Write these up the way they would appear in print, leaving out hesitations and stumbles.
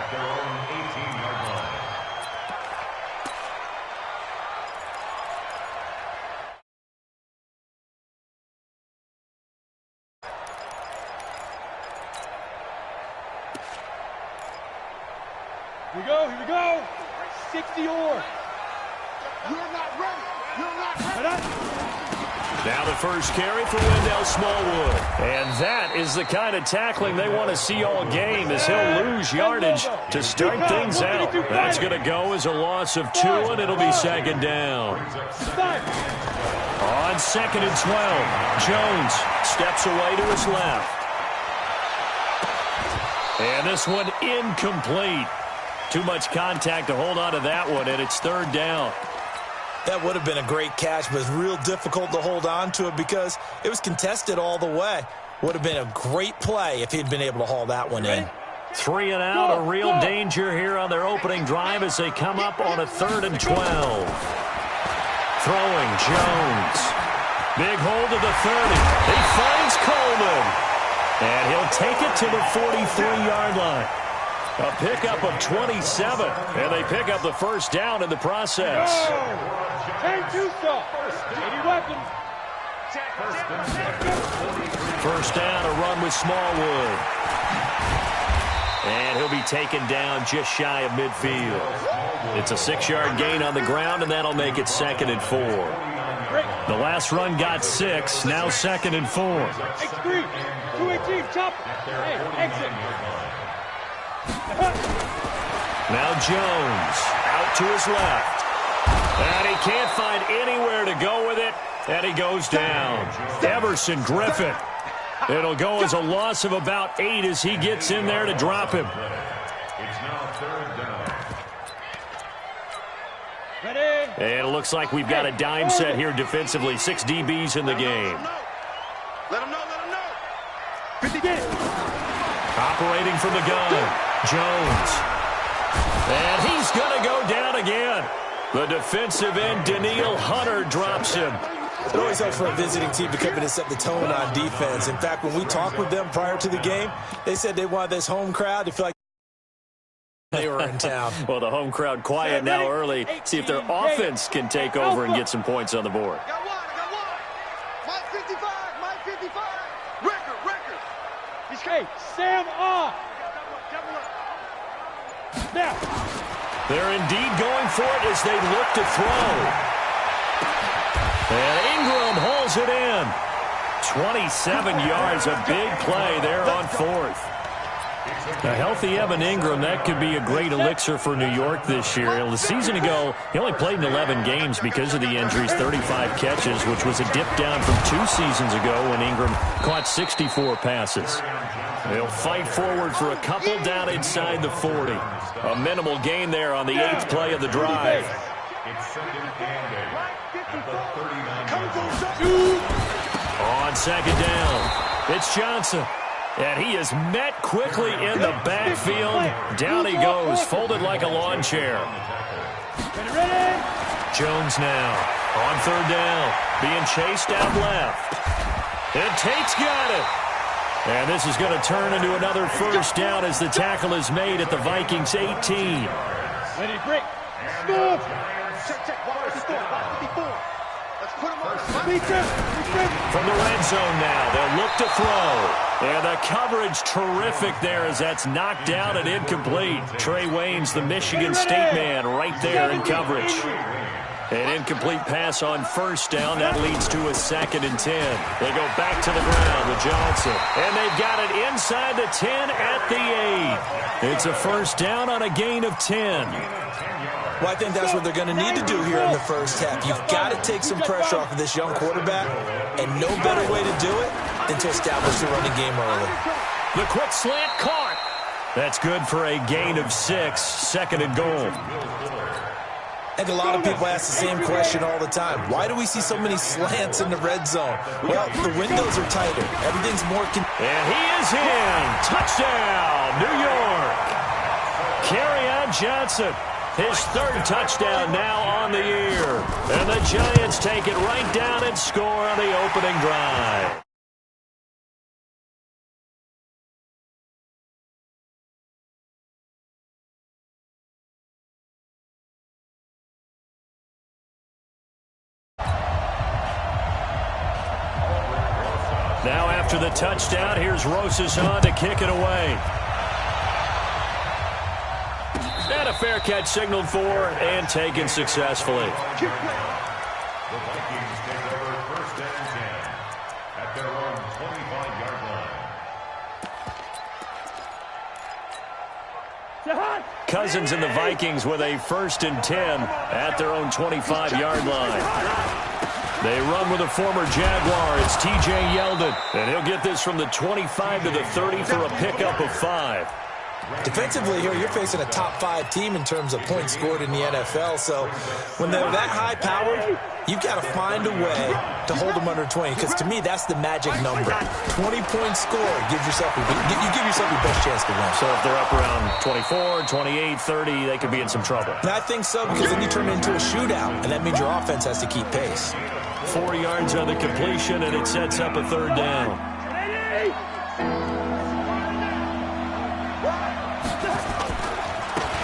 at their own 18-yard line. Here we go. 60 or. You're not ready. Now the first carry for Wendell Smallwood. And that is the kind of tackling they want to see all game, as he'll lose yardage to start things out. That's going to go as a loss of 2, and it'll be second down. On 2nd and 12, Jones steps away to his left. And this one incomplete. Too much contact to hold on to that one, and it's 3rd down. That would have been a great catch, but it's real difficult to hold on to it because it was contested all the way. Would have been a great play if he'd been able to haul that one in. 3 and out, a real danger here on their opening drive as they come up on a 3rd and 12. Throwing, Jones. Big hold of the 30. He finds Coleman. And he'll take it to the 43-yard line. A pickup of 27, and they pick up the first down in the process. First down, a run with Smallwood. And he'll be taken down just shy of midfield. It's a 6-yard gain on the ground, and that'll make it 2nd and 4. The last run got 6, now 2nd and 4. X3, 218, chop. Hey, exit. Now Jones out to his left. And he can't find anywhere to go with it. And he goes down. Everson Griffin. It'll go as a loss of about 8 as he gets in there to drop him. It's now 3rd down. And it looks like we've got a dime set here defensively. 6 DBs in the game. Let him know. 50. Operating from the gun, Jones. And he's going to go down again. The defensive end, Daniil Hunter, drops him. It always helps for a visiting team to come in and set the tone on defense. In fact, when we talked with them prior to the game, they said they wanted this home crowd to feel like they were in town. Well, the home crowd quiet now early. See if their offense can take over and get some points on the board. I got one. Mike 55. Record. He's great. Sam off. Now. They're indeed going for it as they look to throw. And Ingram hauls it in. 27 yards, a big play there on 4th. A healthy Evan Ingram, that could be a great elixir for New York this year. The season ago, he only played in 11 games because of the injuries, 35 catches, which was a dip down from 2 seasons ago when Ingram caught 64 passes. They'll fight forward for a couple down inside the 40. A minimal gain there on the 8th play of the drive. It's 2nd and 8 at the 39. On 2nd down, it's Johnson. And he is met quickly in the backfield. Down he goes, folded like a lawn chair. Jones now on 3rd down, being chased out left. And Tate's got it. And this is going to turn into another first down as the tackle is made at the Vikings 18. Ready, break. Stop. Check. 54. Let's put him on. From the red zone now, they'll look to throw. And the coverage terrific there as that's knocked down and incomplete. Trey Waynes, the Michigan State man, right there in coverage. An incomplete pass on first down. That leads to a 2nd and 10. They go back to the ground with Johnson. And they've got it inside the 10 at the 8. It's a first down on a gain of 10. Well, I think that's what they're going to need to do here in the first half. You've got to take some pressure off of this young quarterback, and no better way to do it than to establish the running game early. The quick slant caught. That's good for a gain of 6, 2nd and goal. I think a lot of people ask the same question all the time. Why do we see so many slants in the red zone? Well, the windows are tighter. Everything's more... And he is in. Touchdown, New York. Kerryon Johnson. His 3rd touchdown now on the year. And the Giants take it right down and score on the opening drive. Now after the touchdown, here's Rosas on to kick it away. And a fair catch signaled for and taken successfully. The Vikings take over 1st and 10 at their own 25-yard line. Cousins and the Vikings with a 1st and 10 at their own 25-yard line. They run with a former Jaguar. It's T.J. Yeldon. And he'll get this from the 25 to the 30 for a pickup of 5. Defensively here, you're facing a top 5 team in terms of points scored in the NFL. So when they're that high-powered, you've got to find a way to hold them under 20. Because to me, that's the magic number. 20-point score gives yourself you give yourself your best chance to win. So if they're up around 24, 28, 30, they could be in some trouble. And I think so, because then you turn it into a shootout, and that means your offense has to keep pace. 4 yards on the completion, and it sets up a 3rd down.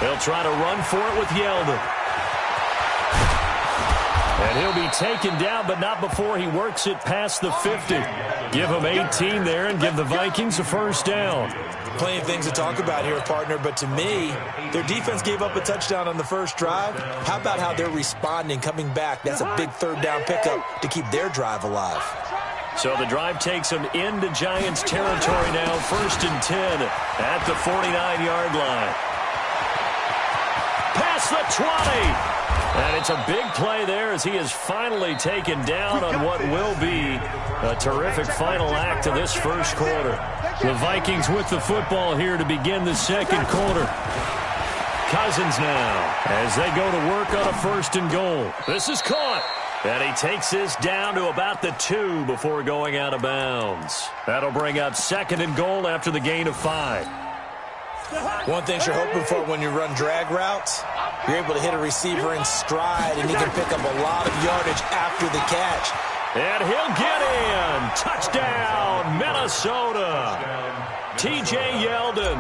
They'll try to run for it with Yeldon. And he'll be taken down, but not before he works it past the 50. Give him 18 there and give the Vikings a 1st down. Plenty of things to talk about here, partner, but to me, their defense gave up a touchdown on the first drive. How about how they're responding, coming back? That's a big 3rd down pickup to keep their drive alive. So the drive takes them into Giants territory now, 1st and 10 at the 49-yard line. Past the 20. And it's a big play there as he is finally taken down on what will be a terrific final act of this 1st quarter. The Vikings with the football here to begin the 2nd quarter. Cousins now as they go to work on a 1st and goal. This is caught. And he takes this down to about the 2 before going out of bounds. That'll bring up 2nd and goal after the gain of 5. One thing you're hoping for when you run drag routes, you're able to hit a receiver in stride, and he can pick up a lot of yardage after the catch. And he'll get in. Touchdown, Minnesota. T.J. Yeldon,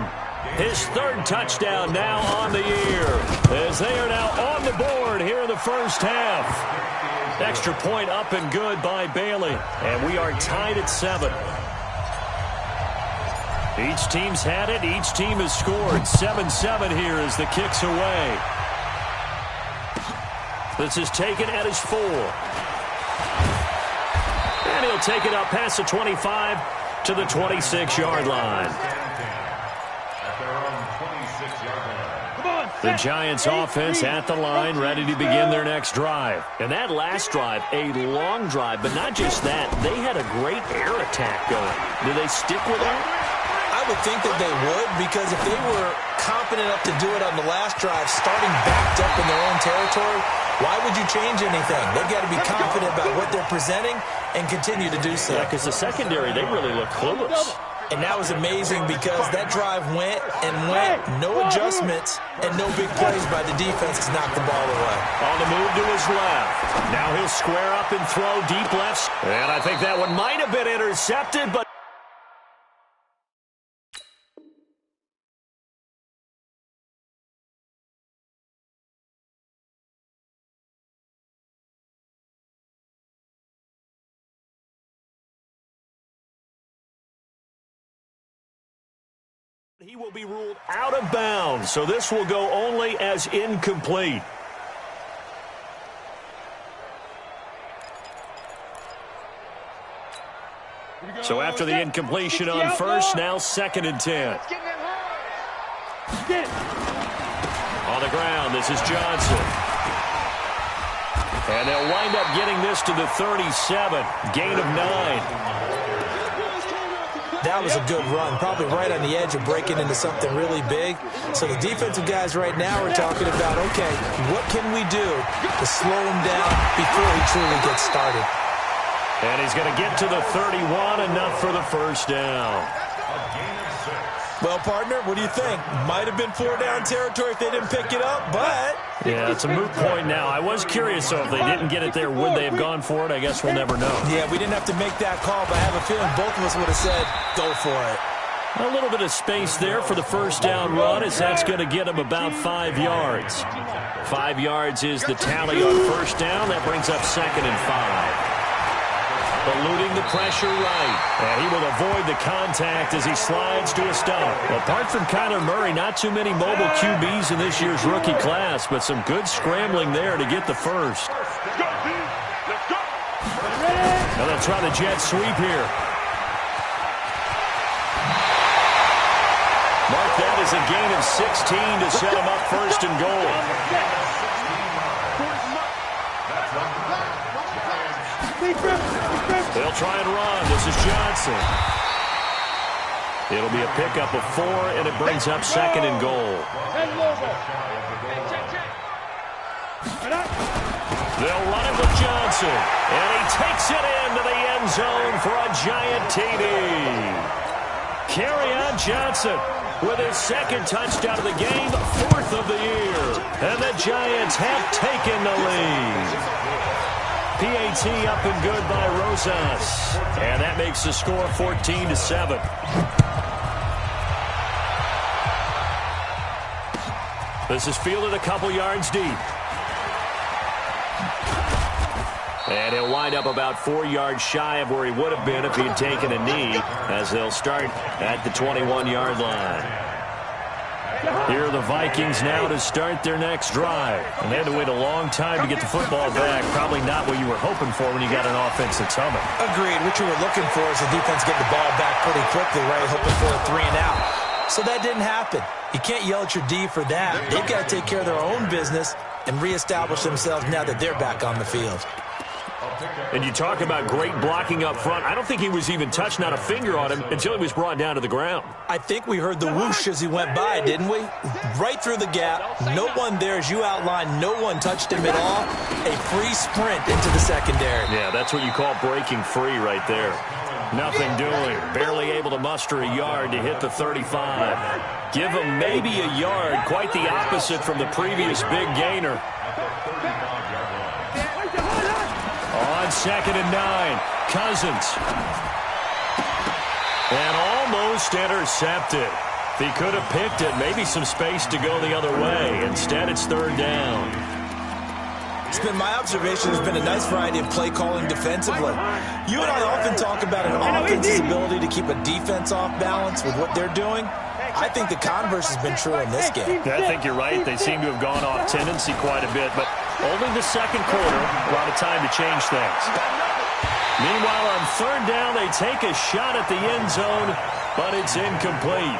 his 3rd touchdown now on the year, as they are now on the board here in the 1st half. Extra point up and good by Bailey, and we are tied at 7. Each team's had it. Each team has scored. 7-7 here as the kick's away. This is taken at his 4. And he'll take it up past the 25 to the 26-yard line. The Giants offense at the line, ready to begin their next drive. And that last drive, a long drive, but not just that. They had a great air attack going. Do they stick with that? I would think that they would, because if they were confident enough to do it on the last drive, starting backed up in their own territory, why would you change anything? They've got to be confident about what they're presenting and continue to do so. Yeah, because the secondary, they really look clueless. And that was amazing because that drive went and went, no adjustments and no big plays by the defense to knock the ball away. On the move to his left. Now he'll square up and throw deep left. And I think that one might have been intercepted, but he will be ruled out of bounds, so this will go only as incomplete. So after the incompletion on 1st, now 2nd and 10. On the ground, this is Johnson. And they'll wind up getting this to the 37, gain of 9. That was a good run, probably right on the edge of breaking into something really big. So the defensive guys right now are talking about, okay, what can we do to slow him down before he truly gets started? And he's going to get to the 31, enough for the 1st down. Well, partner, what do you think? Might have been 4-down territory if they didn't pick it up, but... Yeah, it's a moot point now. I was curious, so if they didn't get it there, would they have gone for it? I guess we'll never know. Yeah, we didn't have to make that call, but I have a feeling both of us would have said, go for it. A little bit of space there for the 1st down run, as that's going to get him about 5 yards. 5 yards is the tally on 1st down. That brings up 2nd and 5. eluding the pressure right. And he will avoid the contact as he slides to a stop. Apart from Kyler Murray, not too many mobile QBs in this year's rookie class, but some good scrambling there to get the first. Now they'll try the jet sweep here. Mark that as a gain of 16 to set him up first and goal. They'll try and run. This is Johnson. It'll be a pickup of 4, and it brings up second and goal. They'll run it with Johnson, and he takes it into the end zone for a giant TD. Kerryon Johnson with his second touchdown of the game, 4th of the year. And the Giants have taken the lead. PAT up and good by Rosas. And that makes the score 14-7. This is fielded a couple yards deep. And he'll wind up about 4 yards shy of where he would have been if he had taken a knee, as they'll start at the 21-yard line. Here are the Vikings now to start their next drive. And they had to wait a long time to get the football back. Probably not what you were hoping for when you got an offense that's humming. Agreed. What you were looking for is the defense getting the ball back pretty quickly, right? Hoping for a 3 and out. So that didn't happen. You can't yell at your D for that. They've got to take care of their own business and reestablish themselves now that they're back on the field. And you talk about great blocking up front. I don't think he was even touched, not a finger on him, until he was brought down to the ground. I think we heard the whoosh as he went by, didn't we? Right through the gap. No one there, as you outlined. No one touched him at all. A free sprint into the secondary. Yeah, that's what you call breaking free right there. Nothing doing. Barely able to muster a yard to hit the 35. Give him maybe a yard. Quite the opposite from the previous big gainer. On 2nd and 9, Cousins. And almost intercepted. If he could have picked it, maybe some space to go the other way. Instead, it's 3rd down. It's been my observation there's been a nice variety of play calling defensively. You and I often talk about an offense's ability to keep a defense off balance with what they're doing. I think the converse has been true in this game. I think you're right. They seem to have gone off tendency quite a bit, but only the second quarter, a lot of time to change things. Meanwhile, on 3rd down, they take a shot at the end zone, but it's incomplete.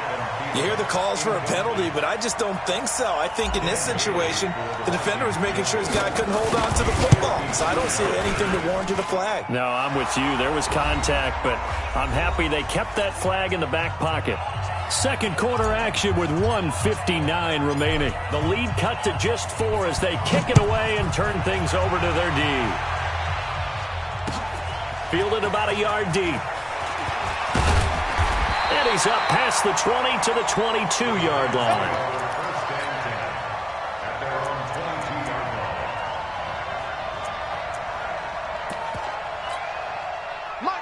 You hear the calls for a penalty, but I just don't think so. I think in this situation, the defender was making sure his guy couldn't hold on to the football. So I don't see anything that warranted a flag. No, I'm with you. There was contact, but I'm happy they kept that flag in the back pocket. Second quarter action with 1:59 remaining. The lead cut to just 4 as they kick it away and turn things over to their D. Fielded about a yard deep. And he's up past the 20 to the 22-yard line.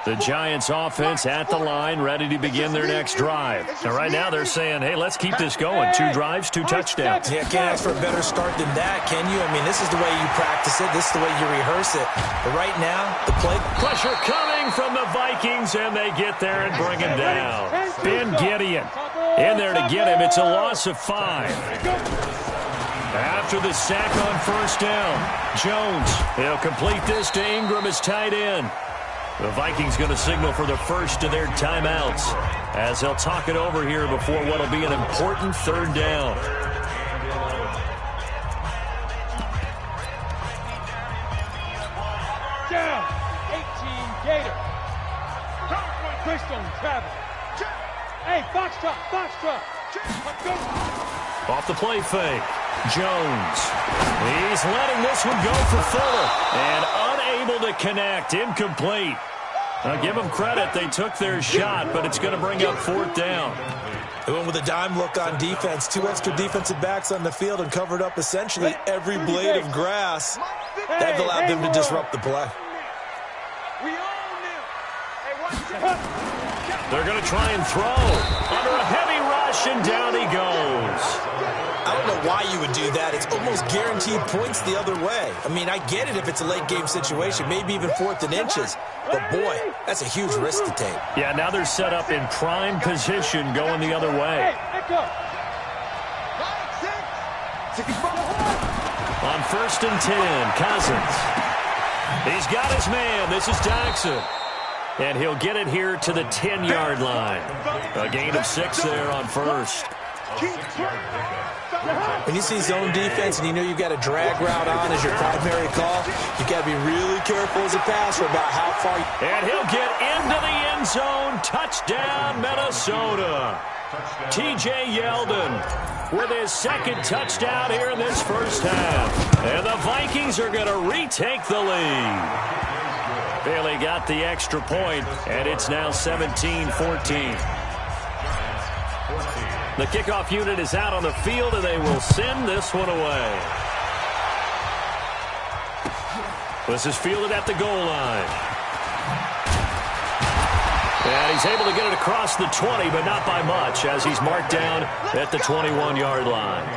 The Giants offense at the line, ready to begin their next drive. And right now they're saying, hey, let's keep this going. 2 drives, 2 touchdowns. Yeah, can't ask for a better start than that, can you? I mean, this is the way you practice it. This is the way you rehearse it. But right now, the play... Pressure coming from the Vikings, and they get there and bring him down. Ben Gideon in there to get him. It's a loss of 5. After the sack on 1st down, Jones, he'll complete this to Ingram as tight end. The Vikings going to signal for the first of their timeouts as they'll talk it over here before what will be an important 3rd down. Down, 18 Gator. Crystal travel. Hey, Foxtrot. Off the play fake. Jones. He's letting this one go for Fuller. And unable to connect. Incomplete. I'll give them credit. They took their shot, but it's going to bring up 4th down. They went with a dime look on defense. 2 extra defensive backs on the field and covered up essentially every blade of grass. That allowed them to disrupt the play. They're going to try and throw. Under a heavy rush, and down he goes. I don't know why you would do that. It's almost guaranteed points the other way. I mean, I get it if it's a late-game situation, maybe even 4th and inches. But, boy, that's a huge risk to take. Yeah, now they're set up in prime position going the other way. On 1st and 10, Cousins. He's got his man. This is Jackson. And he'll get it here to the 10-yard line. A gain of 6 there on 1st. When you see zone defense and you know you've got a drag route on as your primary call, you've got to be really careful as a passer about how far. And he'll get into the end zone. Touchdown, Minnesota. T.J. Yeldon with his 2nd touchdown here in this first half. And the Vikings are going to retake the lead. Bailey got the extra point, and it's now 17-14. The kickoff unit is out on the field, and they will send this one away. This is fielded at the goal line. And he's able to get it across the 20, but not by much, as he's marked down at the 21-yard line.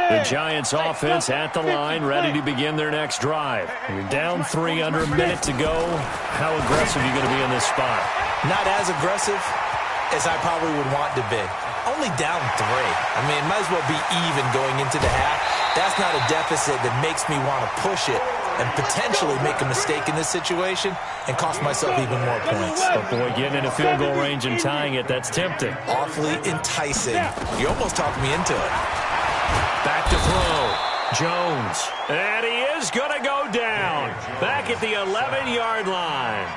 The Giants offense at the line, ready to begin their next drive. You're down 3, under a minute to go. How aggressive are you going to be in this spot? Not as aggressive as I probably would want to be. Only down 3. I mean, it might as well be even going into the half. That's not a deficit that makes me want to push it and potentially make a mistake in this situation and cost myself even more points. But boy, getting into field goal range and tying it, that's tempting. Awfully enticing. You almost talked me into it. Back to throw. Jones. And he is going to go down. Back at the 11-yard line.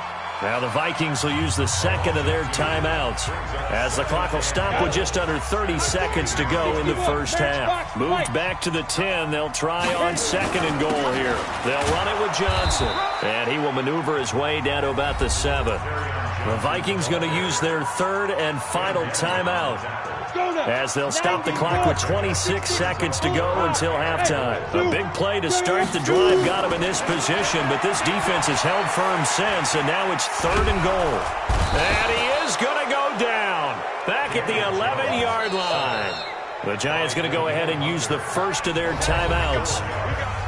Now the Vikings will use the 2nd of their timeouts as the clock will stop with just under 30 seconds to go in the first half. Moved back to the 10. They'll try on 2nd and goal here. They'll run it with Johnson. And he will maneuver his way down to about the 7. The Vikings going to use their 3rd and final timeout, as they'll stop the clock with 26 seconds to go until halftime. A big play to start the drive got him in this position, but this defense has held firm since, and now it's 3rd and goal. And he is going to go down back at the 11-yard line. The Giants going to go ahead and use the 1st of their timeouts,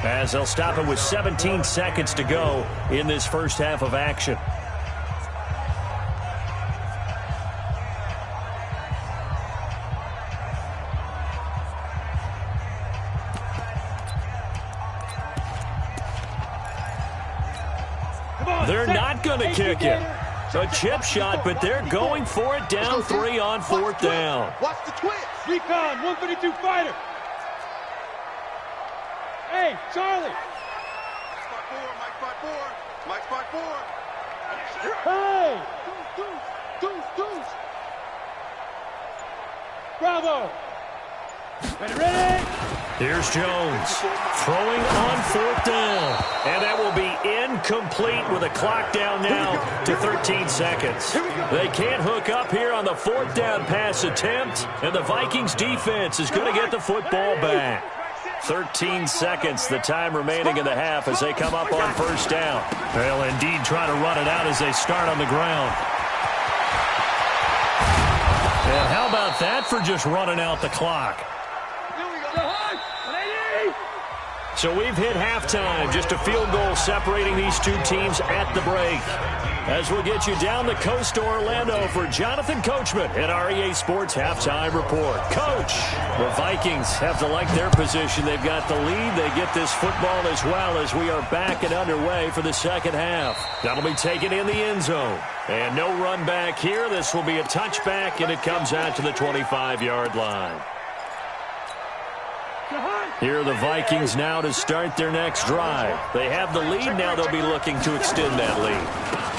as they'll stop it with 17 seconds to go in this first half of action. They're not going to kick it. A chip shot, but they're going for it down 3 on 4th down. Watch the twist. Recon, 132 fighter. Hey, Charlie. Mike 5-4. Hey. Deuce. Bravo. Ready. Here's Jones throwing on 4th down. And that will be incomplete with a clock down now to 13 seconds. They can't hook up here on the 4th down pass attempt, and the Vikings defense is going to get the football back. 13 seconds, the time remaining in the half as they come up on 1st down. They'll indeed try to run it out as they start on the ground. And how about that for just running out the clock? So we've hit halftime, just a field goal separating these two teams at the break. As we'll get you down the coast to Orlando for Jonathan Coachman at our EA Sports Halftime Report. Coach, the Vikings have to like their position. They've got the lead. They get this football as well as we are back and underway for the second half. That'll be taken in the end zone. And no run back here. This will be a touchback, and it comes out to the 25-yard line. Here are the Vikings now to start their next drive. They have the lead. Now they'll be looking to extend that lead.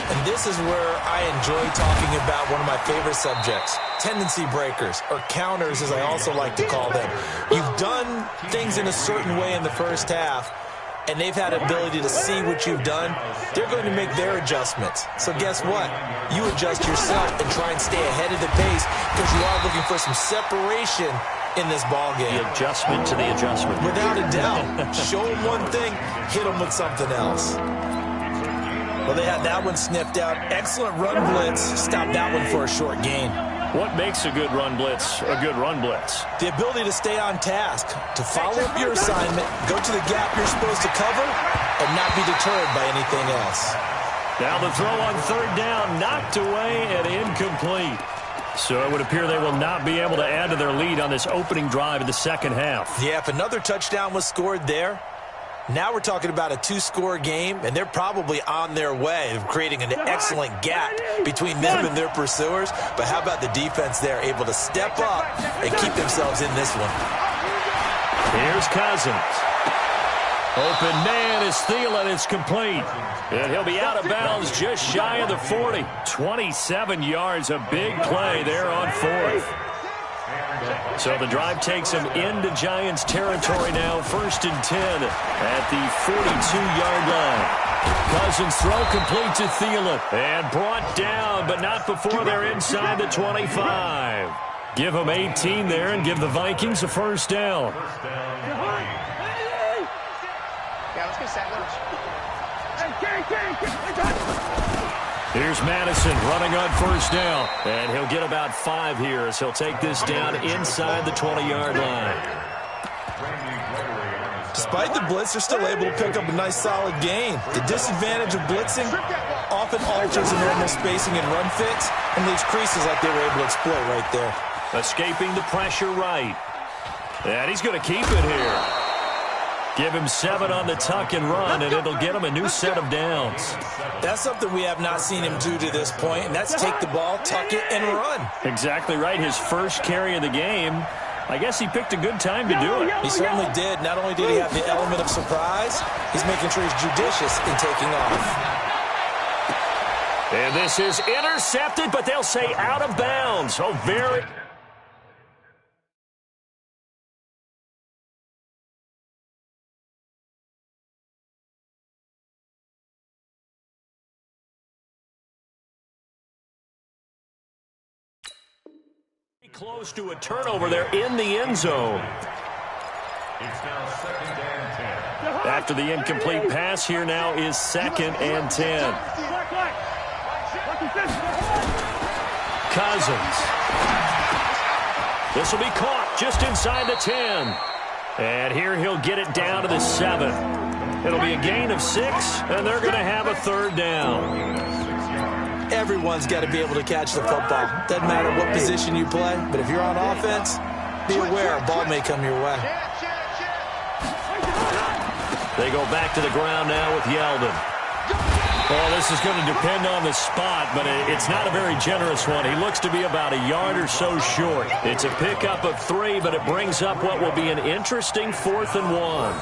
And this is where I enjoy talking about one of my favorite subjects, tendency breakers, or counters as I also like to call them. You've done things in a certain way in the first half, and they've had ability to see what you've done. They're going to make their adjustments. So guess what? You adjust yourself and try and stay ahead of the pace because you are looking for some separation in this ball game. The adjustment to the adjustment. Without a doubt. Show them one thing, hit them with something else. Well, they had that one sniffed out. Excellent run blitz. Stop that one for a short gain. What makes a good run blitz a good run blitz? The ability to stay on task, to follow up your assignment, go to the gap you're supposed to cover, and not be deterred by anything else. Now the throw on third down, knocked away and incomplete. So it would appear they will not be able to add to their lead on this opening drive of the second half. Yeah, if another touchdown was scored there, now we're talking about a two-score game, and they're probably on their way of creating an excellent gap between them and their pursuers. But how about the defense there, able to step up and keep themselves in this one? Here's Cousins. Open man is Thielen. It's complete. And he'll be out of bounds just shy of the 40. 27 yards, a big play there on fourth. So the drive takes him into Giants territory now, 1st and 10 at the 42-yard line. Cousins throw complete to Thielen and brought down, but not before they're inside the 25. Give them 18 there and give the Vikings a first down. Yeah, let's get set. Here's Madison running on first down, and he'll get about 5 here as he'll take this down inside the 20-yard line. Despite the blitz, they're still able to pick up a nice, solid gain. The disadvantage of blitzing often alters the normal spacing and run fits and leaves creases like they were able to exploit right there. Escaping the pressure right. And he's going to keep it here. Give him 7 on the tuck and run, and it'll get him a new set of downs. That's something we have not seen him do to this point, and that's take the ball, tuck it, and run. Exactly right. His first carry of the game. I guess he picked a good time to do it. He certainly did. Not only did he have the element of surprise, he's making sure he's judicious in taking off. And this is intercepted, but they'll say out of bounds. Oh, very... close to a turnover there in the end zone. It's now 2nd and 10. After the incomplete pass, here now is 2nd and 10. Cousins. This will be caught just inside the 10. And here he'll get it down to the 7. It'll be a gain of 6, and they're going to have a third down. Everyone's got to be able to catch the football. Doesn't matter what position you play, but if you're on offense, be aware a ball may come your way. They go back to the ground now with Yeldon. Well, this is going to depend on the spot, but it's not a very generous one. He looks to be about a yard or so short. It's a pickup of 3, but it brings up what will be an interesting 4th and 1.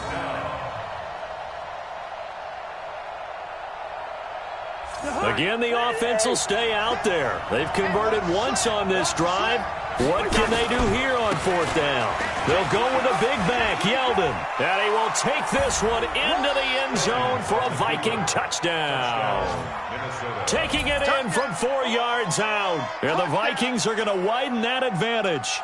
Again, the offense will stay out there. They've converted once on this drive. What can they do here on 4th down? They'll go with a big back, Yeldon. And he will take this one into the end zone for a Viking touchdown. Taking it in from 4 yards out. And the Vikings are going to widen that advantage.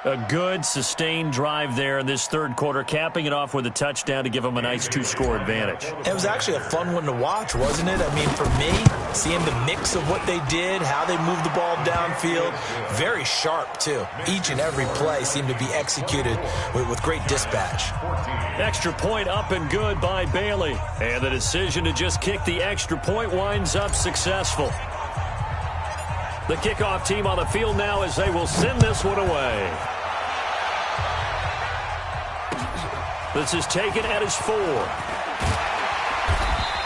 A good, sustained drive there in this third quarter, capping it off with a touchdown to give them a nice 2-score advantage. It was actually a fun one to watch, wasn't it? I mean, for me, seeing the mix of what they did, how they moved the ball downfield, very sharp, too. Each and every play seemed to be executed with great dispatch. Extra point up and good by Bailey. And the decision to just kick the extra point winds up successful. The kickoff team on the field now as they will send this one away. This is taken at his 4.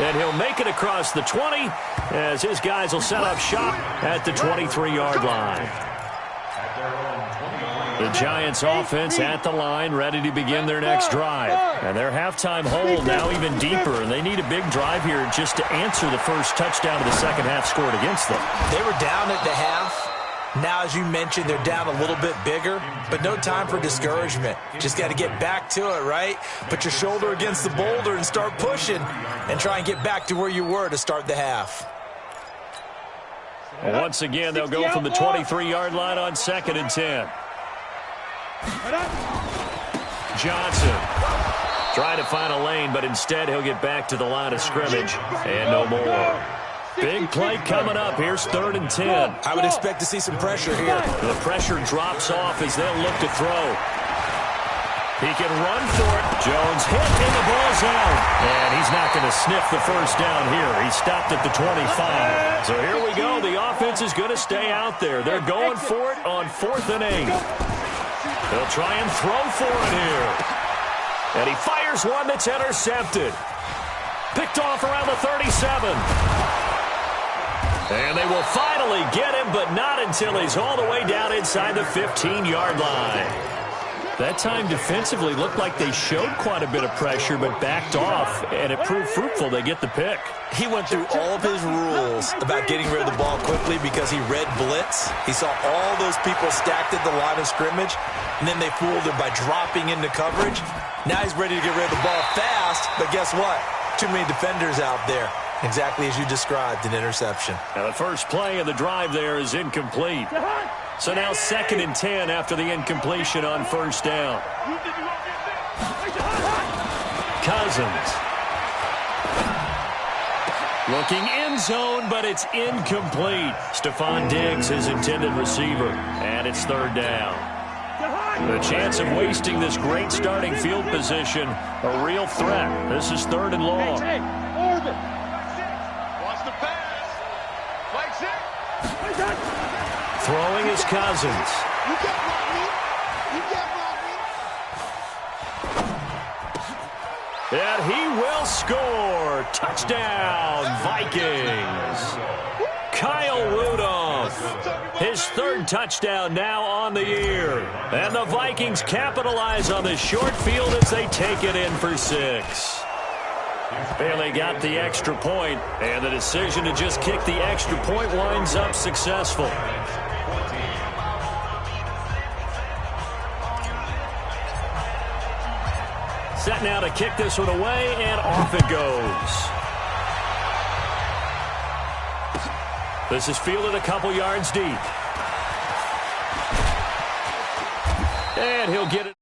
And he'll make it across the 20 as his guys will set up shop at the 23-yard line. The Giants offense at the line, ready to begin their next drive. And their halftime hole now even deeper, and they need a big drive here just to answer the first touchdown of the second half scored against them. They were down at the half. Now, as you mentioned, they're down a little bit bigger, but no time for discouragement. Just got to get back to it, right? Put your shoulder against the boulder and start pushing and try and get back to where you were to start the half. Well, once again, they'll go from the 23-yard line on 2nd and 10. Johnson trying to find a lane, but instead he'll get back to the line of scrimmage and no more. Big play coming up. Here's 3rd and 10. I would expect to see some pressure here. The pressure drops off as they'll look to throw. He can run for it. Jones hit and the ball's out. And he's not going to sniff the first down here. He stopped at the 25. So here we go. The offense is going to stay out there. They're going for it on 4th and 8. They'll try and throw for it here. And he fires one that's intercepted. Picked off around the 37. And they will finally get him, but not until he's all the way down inside the 15-yard line. That time defensively looked like they showed quite a bit of pressure, but backed off, and it proved fruitful. They get the pick. He went through all of his rules about getting rid of the ball quickly because he read blitz. He saw all those people stacked at the line of scrimmage, and then they fooled him by dropping into coverage. Now he's ready to get rid of the ball fast, but guess what? Too many defenders out there. Exactly as you described, an interception. Now the first play of the drive there is incomplete. So now 2nd and 10 after the incompletion on 1st down. Cousins. Looking end zone, but it's incomplete. Stephon Diggs, his intended receiver. And it's 3rd down. The chance of wasting this great starting field position, a real threat. This is 3rd and long. Throwing is Cousins. And he will score. Touchdown, Vikings. Kyle Rudolph. His 3rd touchdown now on the year. And the Vikings capitalize on the short field as they take it in for 6. Bailey got the extra point, and the decision to just kick the extra point winds up successful. Set now to kick this one away, and off it goes. This is fielded a couple yards deep. And he'll get it.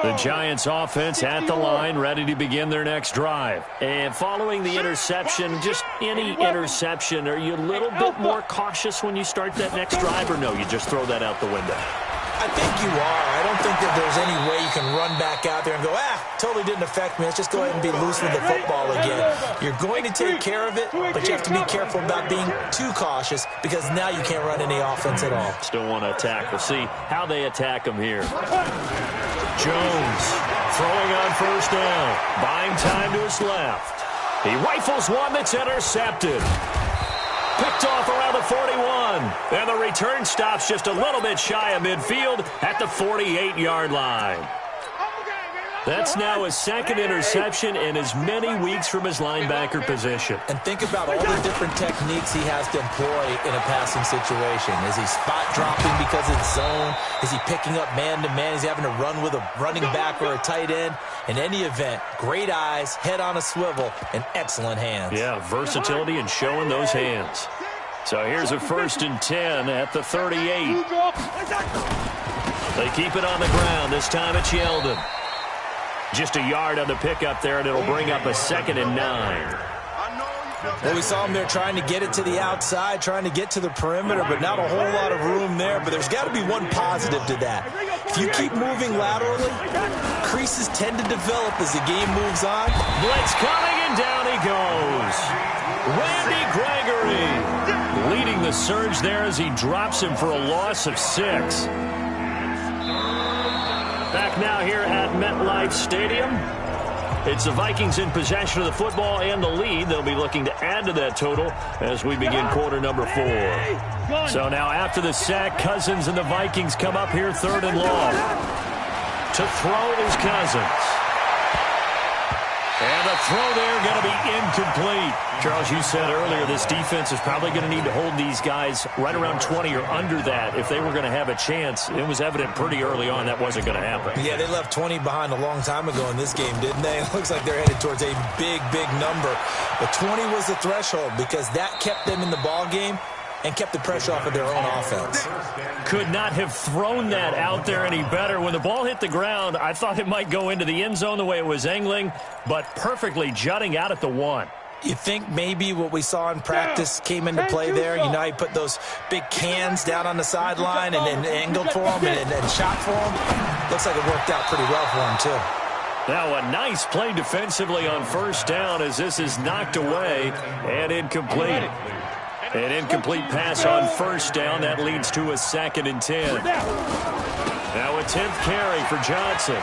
The Giants offense at the line, ready to begin their next drive. And following the interception, just any interception, are you a little bit more cautious when you start that next drive, or no, you just throw that out the window? I think you are. I don't think that there's any way you can run back out there and go, totally didn't affect me. Let's just go ahead and be loose with the football again. You're going to take care of it, but you have to be careful about being too cautious because now you can't run any offense at all. Still want to attack. We'll see how they attack him here. Jones throwing on 1st down. Buying time to his left. He rifles one that's intercepted. Picked off around the 41. And the return stops just a little bit shy of midfield at the 48-yard line. That's now his 2nd interception in as many weeks from his linebacker position. And think about all the different techniques he has to employ in a passing situation. Is he spot dropping because it's zone? Is he picking up man-to-man? Is he having to run with a running back or a tight end? In any event, great eyes, head on a swivel, and excellent hands. Yeah, versatility and showing those hands. So here's a 1st and 10 at the 38. They keep it on the ground. This time it's Yeldon. Just a yard on the pickup there, and it'll bring up a 2nd and 9. Well, we saw him there trying to get it to the outside, trying to get to the perimeter, but not a whole lot of room there. But there's got to be one positive to that. If you keep moving laterally, creases tend to develop as the game moves on. Blitz coming, and down he goes. Randy Gregory leading the surge there as he drops him for a loss of 6. Back now here at MetLife Stadium. It's the Vikings in possession of the football and the lead. They'll be looking to add to that total as we begin quarter number 4. So now after the sack, Cousins and the Vikings come up here 3rd and long. To throw is Cousins. And the throw there going to be incomplete. Charles, you said earlier this defense is probably going to need to hold these guys right around 20 or under that if they were going to have a chance. It was evident pretty early on that wasn't going to happen. Yeah, they left 20 behind a long time ago in this game, didn't they? It looks like they're headed towards a big, big number. But 20 was the threshold because that kept them in the ball game. and kept the pressure off of their own offense. Could not have thrown that out there any better. When the ball hit the ground, I thought it might go into the end zone the way it was angling, but perfectly jutting out at the 1. You think maybe what we saw in practice came into play there? You know, he put those big cans down on the sideline and angled for him and shot for him. Looks like it worked out pretty well for him, too. Now a nice play defensively on first down as this is knocked away and incomplete. An incomplete pass on first down. That leads to a 2nd and 10. Now a 10th carry for Johnson.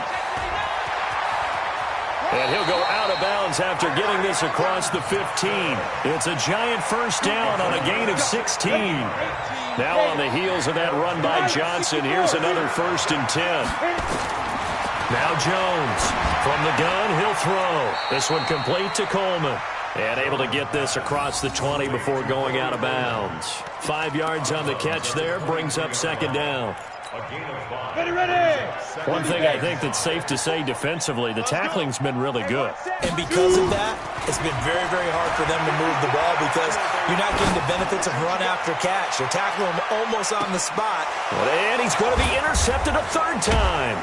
And he'll go out of bounds after getting this across the 15. It's a giant first down on a gain of 16. Now on the heels of that run by Johnson, here's another 1st and 10. Now Jones from the gun, he'll throw. This one complete to Coleman. And able to get this across the 20 before going out of bounds. 5 yards on the catch there, brings up 2nd down. One thing I think that's safe to say defensively, the tackling's been really good. And because of that, it's been very, very hard for them to move the ball because you're not getting the benefits of run after catch. You're tackling him almost on the spot. And he's going to be intercepted a 3rd time.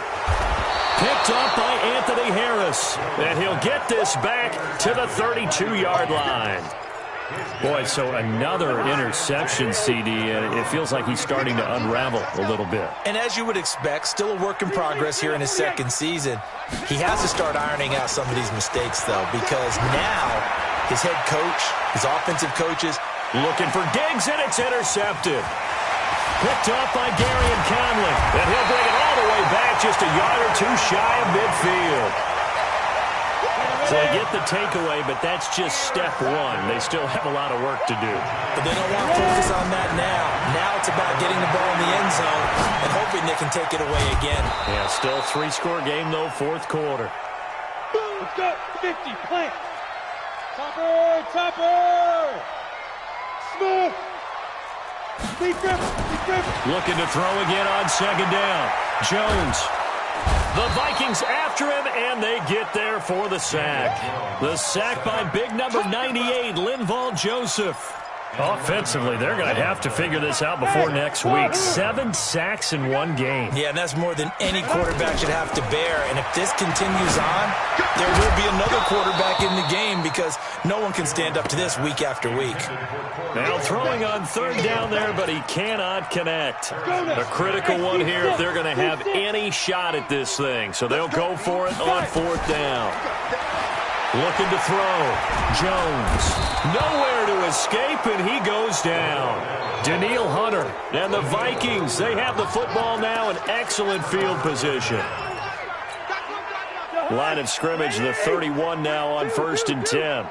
Picked up by Anthony Harris. And he'll get this back to the 32-yard line. Boy, so another interception, CD. It feels like he's starting to unravel a little bit. And as you would expect, still a work in progress here in his 2nd season. He has to start ironing out some of these mistakes, though, because now his head coach, his offensive coaches, looking for Diggs, and it's intercepted. Picked off by Garyon Conley. And he'll bring it all the way back just a yard or 2 shy of midfield. So they get the takeaway, but that's just step 1. They still have a lot of work to do. But they don't want to focus on that now. Now it's about getting the ball in the end zone and hoping they can take it away again. Yeah, still 3-score game, though, 4th quarter. Let's go. 50, plant. Topper. Smith. Looking to throw again on 2nd down. Jones. The Vikings after him, and they get there for the sack. The sack by big number 98, Linval Joseph. Offensively, they're going to have to figure this out before next week. 7 sacks in 1 game. Yeah, and that's more than any quarterback should have to bear. And if this continues on, there will be another quarterback in the game because no one can stand up to this week after week. Now throwing on 3rd down there, but he cannot connect. A critical one here if they're going to have any shot at this thing. So they'll go for it on 4th down. Looking to throw. Jones. Nowhere to escape, and he goes down. Danielle Hunter and the Vikings, they have the football now in excellent field position. Line of scrimmage, the 31 now on 1st and 10.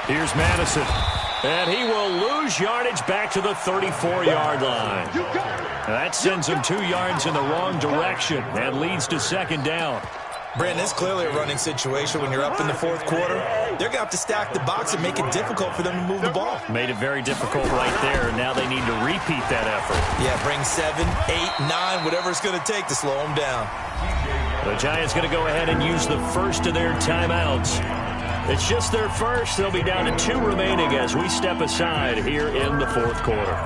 Here's Madison. And he will lose yardage back to the 34-yard line. That sends him 2 yards in the wrong direction and leads to 2nd down. Brandon, it's clearly a running situation when you're up in the 4th quarter. They're going to have to stack the box and make it difficult for them to move the ball. Made it very difficult right there. Now they need to repeat that effort. Yeah, bring 7, 8, 9, whatever it's going to take to slow them down. The Giants going to go ahead and use the first of their timeouts. It's just their first. They'll be down to 2 remaining as we step aside here in the 4th quarter.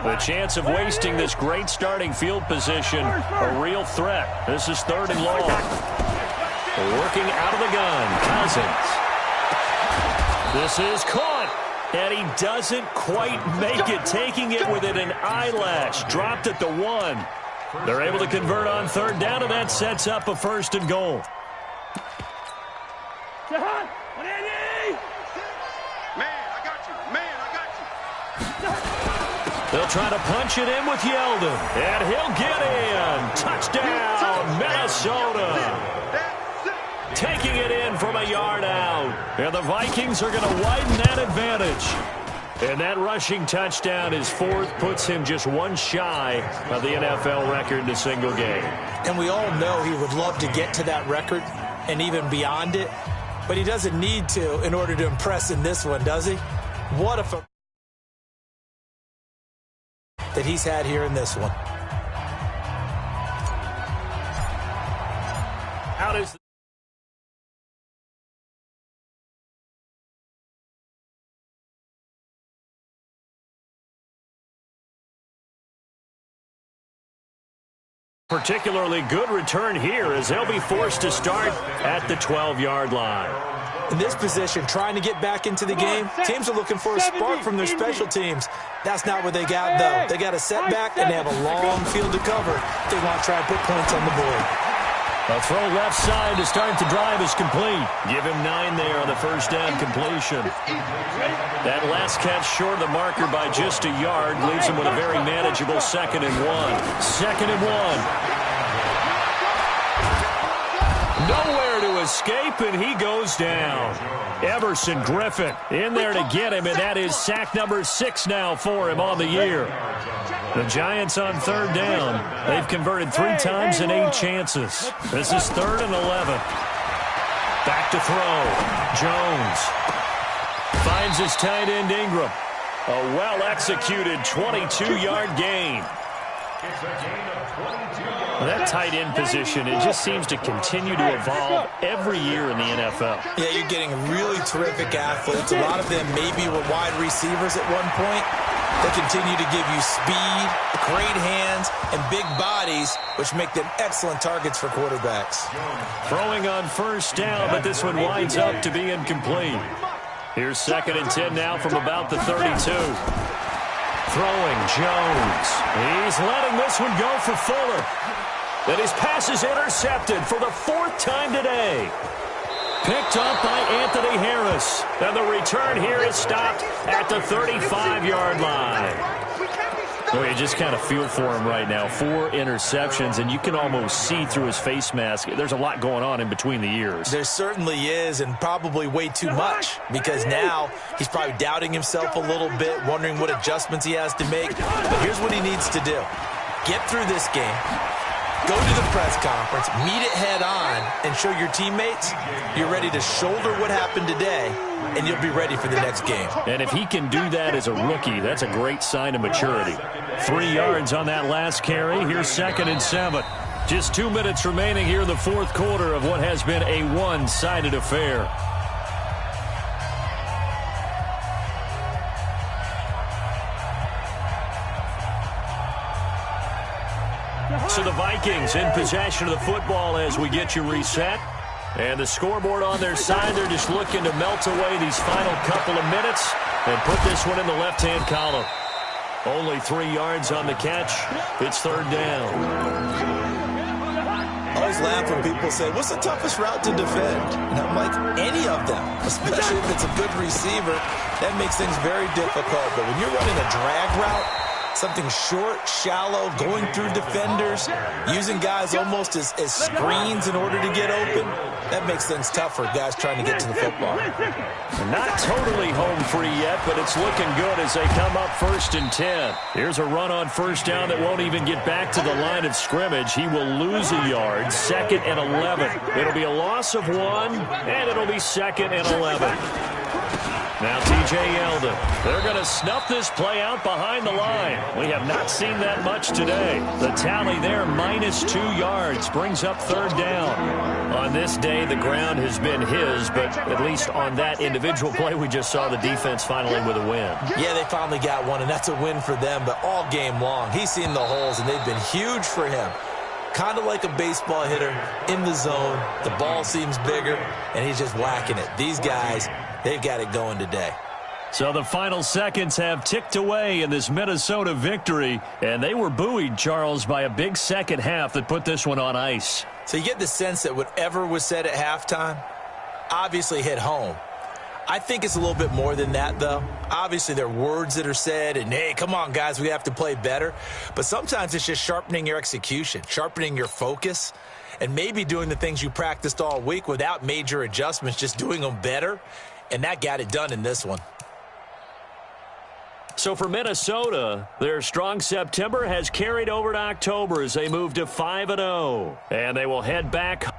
The chance of wasting this great starting field position, a real threat. This is 3rd and long. Working out of the gun, Cousins. This is caught, and he doesn't quite make it, taking it within an eyelash. Dropped at the 1. They're able to convert on 3rd down, and that sets up a 1st and goal. They'll try to punch it in with Yeldon, and he'll get in. Touchdown, Minnesota. Taking it in from a yard out. And the Vikings are going to widen that advantage. And that rushing touchdown is 4th, puts him just 1 shy of the NFL record in a single game. And we all know he would love to get to that record and even beyond it, but he doesn't need to in order to impress in this one, does he? What a that he's had here in this one. Out is Particularly good return here as they'll be forced to start at the 12-yard line. In this position, trying to get back into the game, teams are looking for a spark from their special teams. That's not what they got, though. They got a setback, and they have a long field to cover. They want to try and put points on the board. A throw left side to start the drive is complete. Give him 9 there on the first down completion. That last catch short of the marker by just a yard leaves him with a very manageable 2nd and 1. 2nd and 1. Nowhere to escape, and he goes down. Everson Griffin in there to get him, and that is sack number 6 now for him on the year. The Giants on 3rd down. They've converted 3 times in 8 chances. This is 3rd and 11. Back to throw. Jones finds his tight end Ingram. A well-executed 22-yard gain. That tight end position, it just seems to continue to evolve every year in the NFL. Yeah, you're getting really terrific athletes. A lot of them maybe were wide receivers at one point. They continue to give you speed, great hands, and big bodies, which make them excellent targets for quarterbacks. Throwing on first down, but this one winds up to be incomplete. Here's 2nd and 10 now from about the 32. Throwing Jones. He's letting this one go for Fuller. Then his pass is intercepted for the 4th time today. Picked up by Anthony Harris. And the return here is stopped at the 35-yard line. Well, you just kind of feel for him right now. 4 interceptions, and you can almost see through his face mask. There's a lot going on in between the ears. There certainly is, and probably way too much, because now he's probably doubting himself a little bit, wondering what adjustments he has to make. But here's what he needs to do. Get through this game. Go to the press conference, meet it head on, and show your teammates you're ready to shoulder what happened today, and you'll be ready for the next game. And if he can do that as a rookie, that's a great sign of maturity. 3 yards on that last carry. Here's 2nd and 7. Just 2 minutes remaining here in the 4th quarter of what has been a one-sided affair. So the Vikings in possession of the football as we get you reset. And the scoreboard on their side, they're just looking to melt away these final couple of minutes and put this one in the left-hand column. Only 3 yards on the catch. It's 3rd down. I always laugh when people say, what's the toughest route to defend? And I'm like, any of them, especially if it's a good receiver. That makes things very difficult. But when you're running a drag route, something short, shallow, going through defenders, using guys almost as screens in order to get open, that makes things tough for guys trying to get to the football. Not totally home free yet, but it's looking good as they come up 1st and 10. Here's a run on first down that won't even get back to the line of scrimmage. He will lose a yard. 2nd and 11. It'll be a loss of 1, and it'll be 2nd and 11. Now T.J. Yeldon. They're going to snuff this play out behind the line. We have not seen that much today. The tally there, -2 yards, brings up 3rd down. On this day, the ground has been his, but at least on that individual play, we just saw the defense finally with a win. Yeah, they finally got one, and that's a win for them, but all game long, he's seen the holes, and they've been huge for him. Kind of like a baseball hitter in the zone. The ball seems bigger, and he's just whacking it. These guys, they've got it going today. So the final seconds have ticked away in this Minnesota victory, and they were buoyed, Charles, by a big second half that put this one on ice. So you get the sense that whatever was said at halftime obviously hit home. I think it's a little bit more than that, though. Obviously, there are words that are said, and, hey, come on, guys, we have to play better. But sometimes it's just sharpening your execution, sharpening your focus, and maybe doing the things you practiced all week without major adjustments, just doing them better, and that got it done in this one. So for Minnesota, their strong September has carried over to October as they move to 5-0, and they will head back.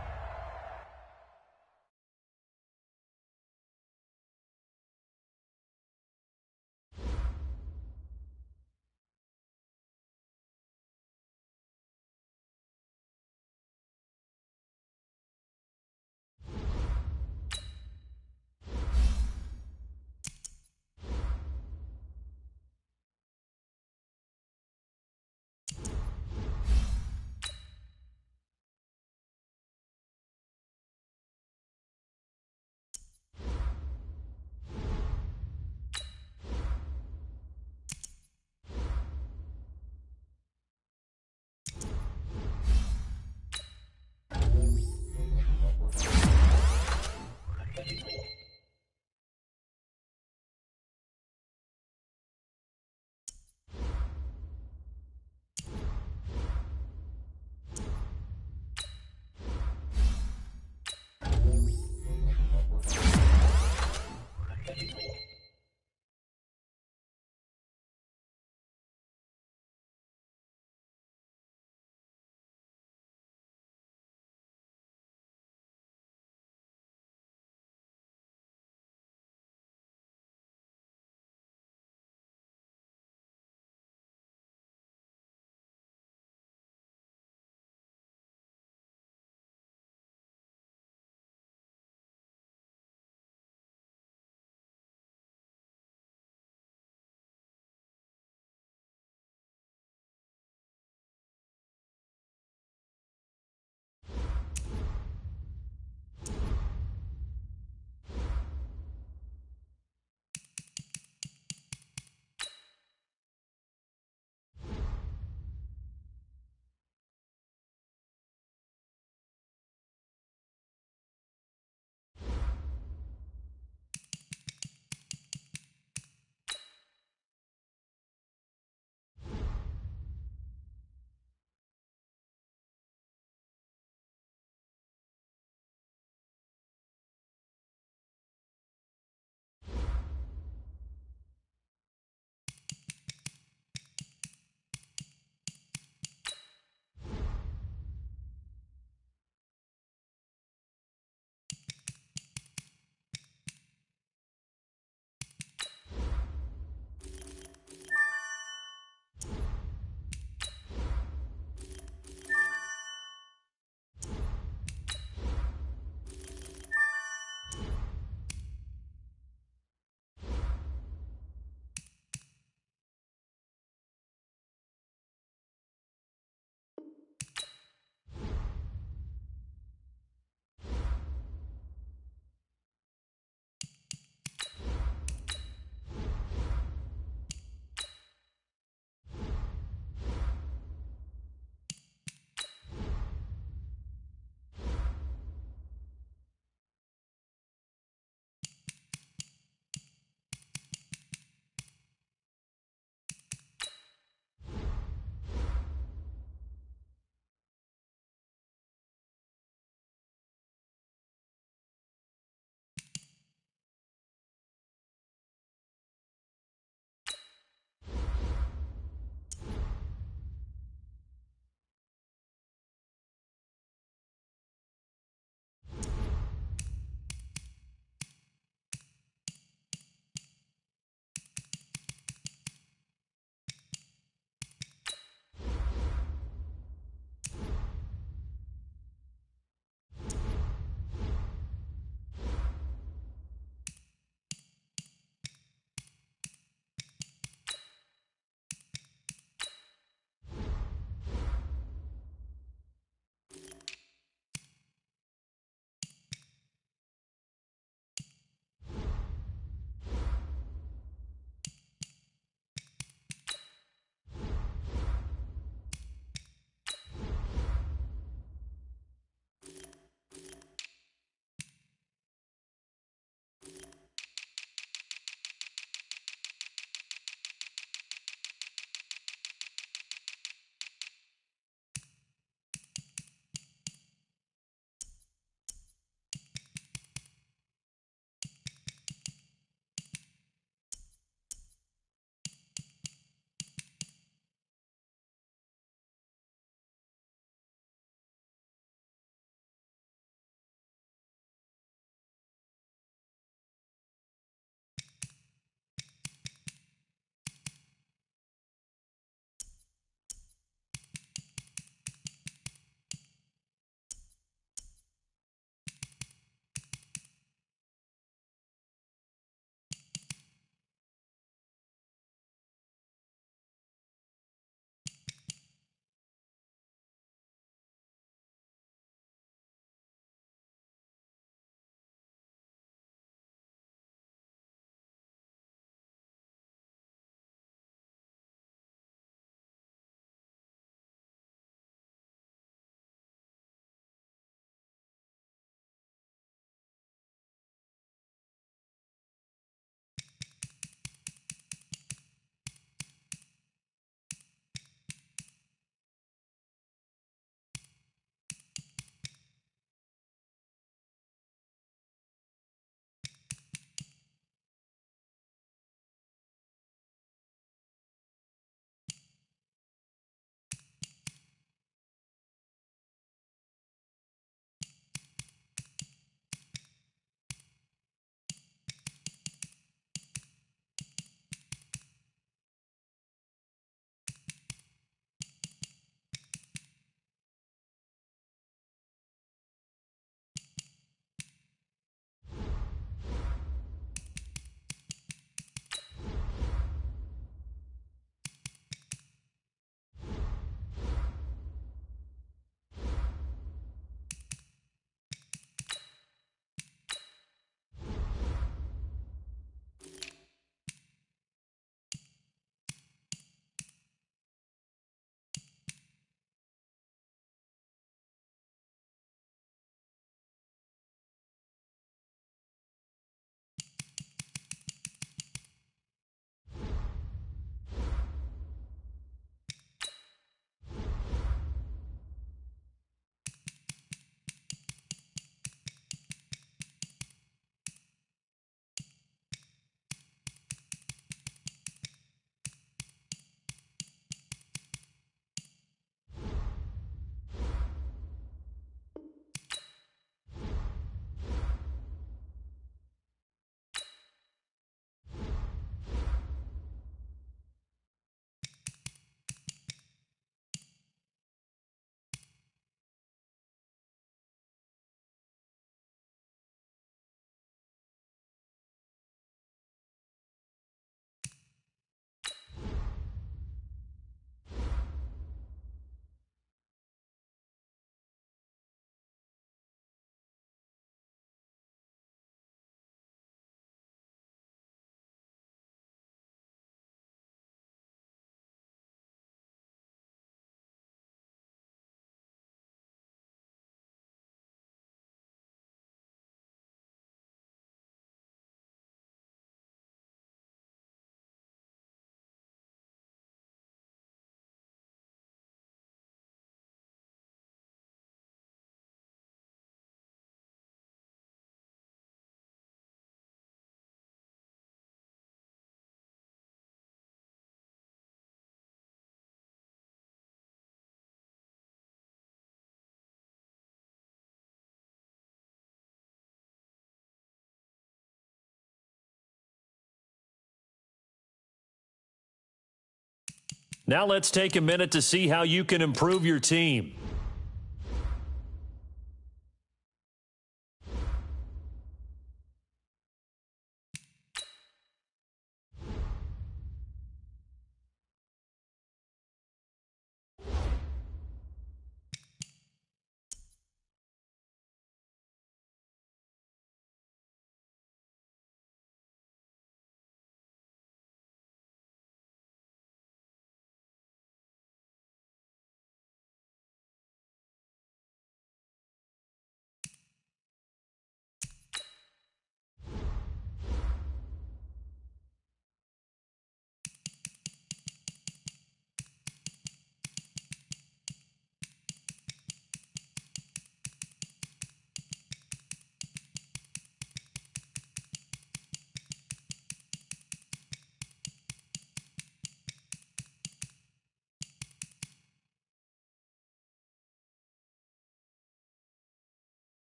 Now let's take a minute to see how you can improve your team.